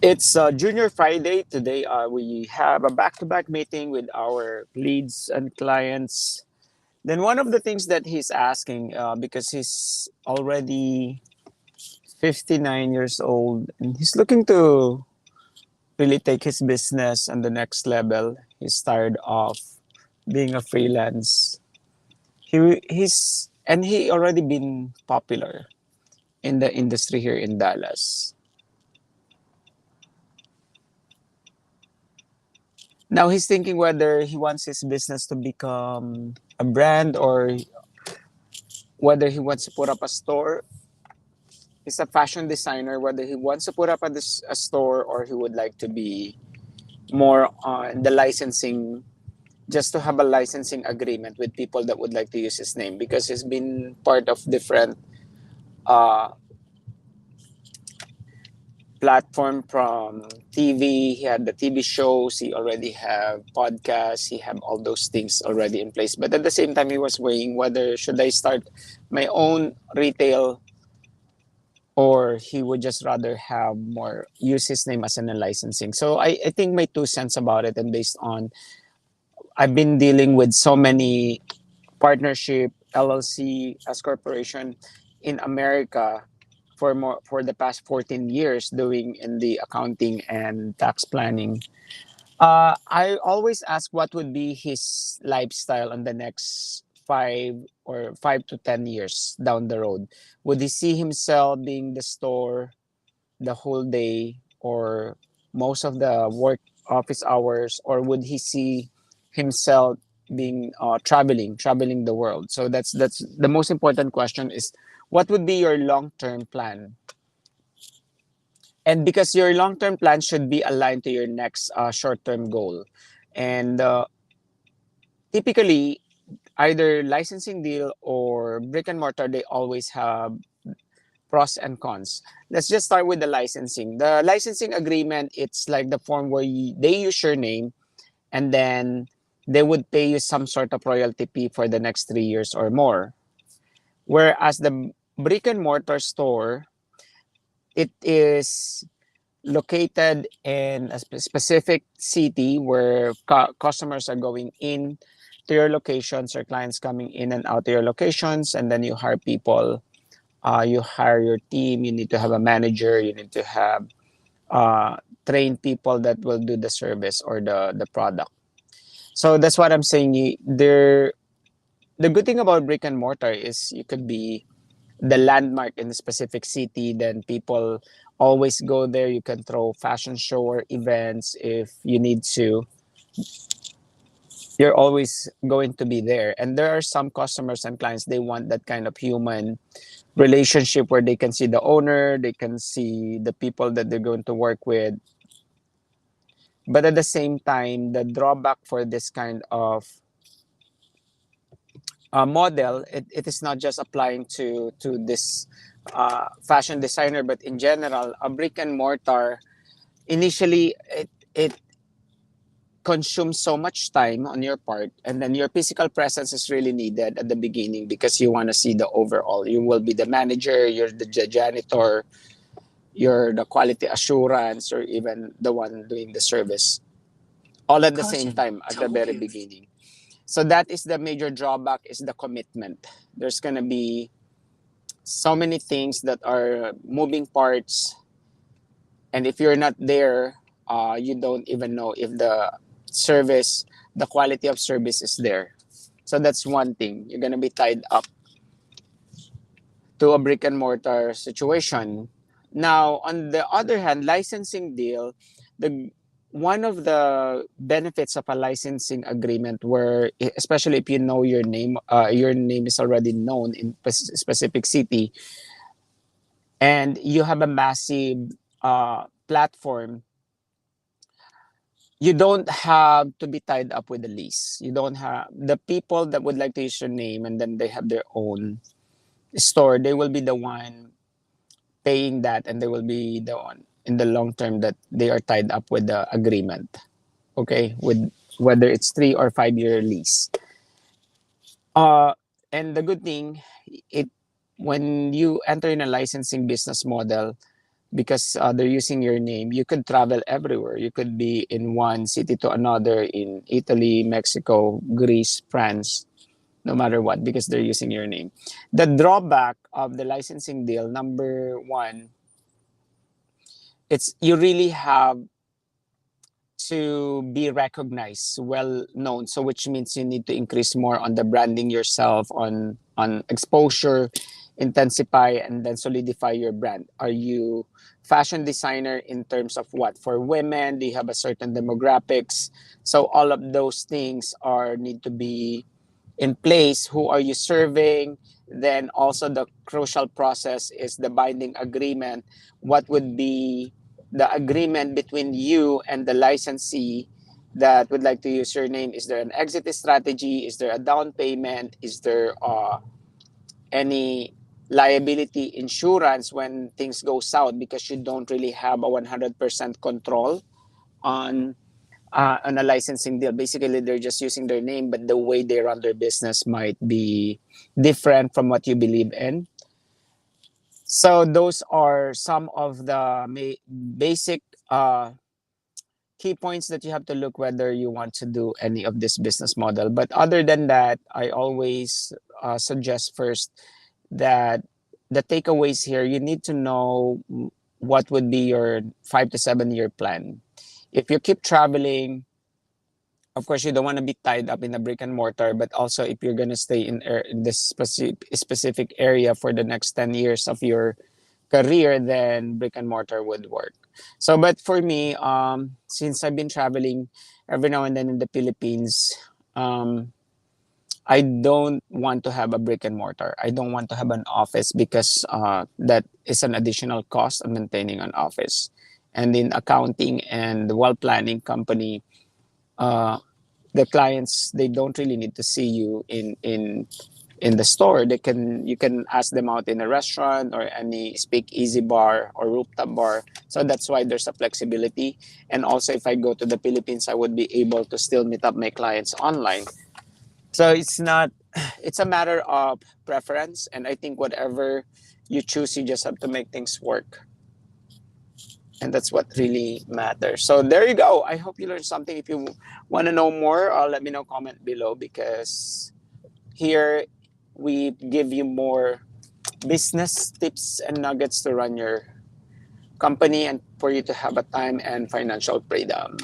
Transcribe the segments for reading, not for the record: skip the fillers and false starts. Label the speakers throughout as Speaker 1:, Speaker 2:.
Speaker 1: It's Junior Friday. Today, we have a back to back meeting with our leads and clients. Then, one of the things that he's asking, because he's already 59 years old and he's looking to really take his business on the next level. He's tired of being a freelance. He already been popular in the industry here in Dallas. Now he's thinking whether he wants his business to become a brand or whether he wants to put up a store. He's a fashion designer, whether he wants to put up a store or he would like to be more on the licensing, just to have a licensing agreement with people that would like to use his name because he's been part of different uh, platform from TV. He had the TV shows. He already have podcasts. He have all those things already in place. But at the same time, he was weighing whether should I start my own retail or he would just rather have more use his name as in a licensing. So I think my 2 cents about it, and based on I've been dealing with so many partnership LLC as corporation in America for the past 14 years doing in the accounting and tax planning. I always ask what would be his lifestyle on the next 5 to 10 years down the road. Would he see himself being the store the whole day or most of the work office hours, or would he see himself being traveling the world? So that's the most important question is what would be your long-term plan, and because your long-term plan should be aligned to your next short-term goal. And typically either licensing deal or brick and mortar, they always have pros and cons. Let's just start with the licensing. The licensing agreement, it's like the form where they use your name and then they would pay you some sort of royalty fee for the next 3 years or more. Whereas the brick and mortar store, it is located in a specific city where customers are going in to your locations or clients coming in and out to your locations, and then you hire people. You hire your team. You need to have a manager. You need to have uh, trained people that will do the service or the product. So that's what I'm saying. The good thing about brick and mortar is you could be the landmark in a specific city. Then people always go there. You can throw fashion show or events if you need to. You're always going to be there. And there are some customers and clients, they want that kind of human relationship where they can see the owner, they can see the people that they're going to work with. But at the same time, the drawback for this kind of model, it is not just applying to this fashion designer, but in general, a brick and mortar, initially, it consumes so much time on your part, and then your physical presence is really needed at the beginning because you want to see the overall. You will be the manager, you're the janitor, you're the quality assurance, or even the one doing the service, all at the same
Speaker 2: Gotcha.
Speaker 1: time at
Speaker 2: So,
Speaker 1: the very
Speaker 2: okay.
Speaker 1: beginning. So that is the major drawback, is the commitment. There's going to be so many things that are moving parts, and if you're not there, you don't even know if service the quality of service is there. So that's one thing. You're going to be tied up to a brick and mortar situation. Now, on the other hand, licensing deal, the one of the benefits of a licensing agreement, where especially if you know your name is already known in specific city, and you have a massive platform, you don't have to be tied up with the lease. You don't have the people that would like to use your name and then they have their own store. They will be the one paying that, and they will be the one in the long term that they are tied up with the agreement. Okay, with whether it's 3 or 5 year lease. Uh, and the good thing, it when you enter in a licensing business model, because they're using your name. You could travel everywhere. You could be in one city to another in Italy, Mexico, Greece, France, no matter what, because they're using your name. The drawback of the licensing deal, number one, it's you really have to be recognized, well known. So which means you need to increase more on the branding yourself, on exposure, intensify and then solidify your brand. Are you fashion designer in terms of what? For women, do you have a certain demographics? So all of those things are need to be in place. Who are you serving? Then also the crucial process is the binding agreement. What would be the agreement between you and the licensee that would like to use your name? Is there an exit strategy? Is there a down payment? Is there any liability insurance when things go south, because you don't really have a 100% control on on a licensing deal? Basically, they're just using their name, but the way they run their business might be different from what you believe in. So those are some of the basic key points that you have to look whether you want to do any of this business model. But other than that, I always suggest first that the takeaways here, you need to know what would be your 5 to 7 year plan. If you keep traveling, of course, you don't want to be tied up in a brick and mortar, but also if you're going to stay in this specific area for the next 10 years of your career, then brick and mortar would work. So, but for me, since I've been traveling every now and then in the Philippines, um, I don't want to have a brick and mortar. I don't want to have an office because that is an additional cost of maintaining an office. And in accounting and while planning company, uh, the clients, they don't really need to see you in the store. They can, you can ask them out in a restaurant or any speak easy bar or rooftop bar. So that's why there's a flexibility. And also if I go to the Philippines, I would be able to still meet up my clients online. So it's not, it's a matter of preference, and I think whatever you choose, you just have to make things work, and that's what really matters. So there you go. I hope you learned something. If you want to know more, let me know, comment below, because here we give you more business tips and nuggets to run your company and for you to have a time and financial freedom.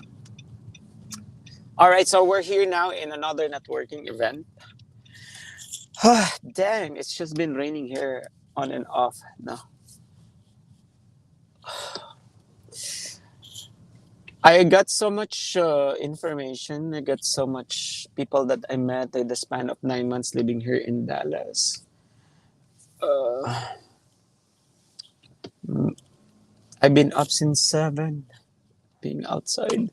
Speaker 1: All right, so we're here now in another networking event. Dang, it's just been raining here on and off now. I got so much information. I got so much people that I met in the span of 9 months living here in Dallas. Uh, I've been up since 7, being outside.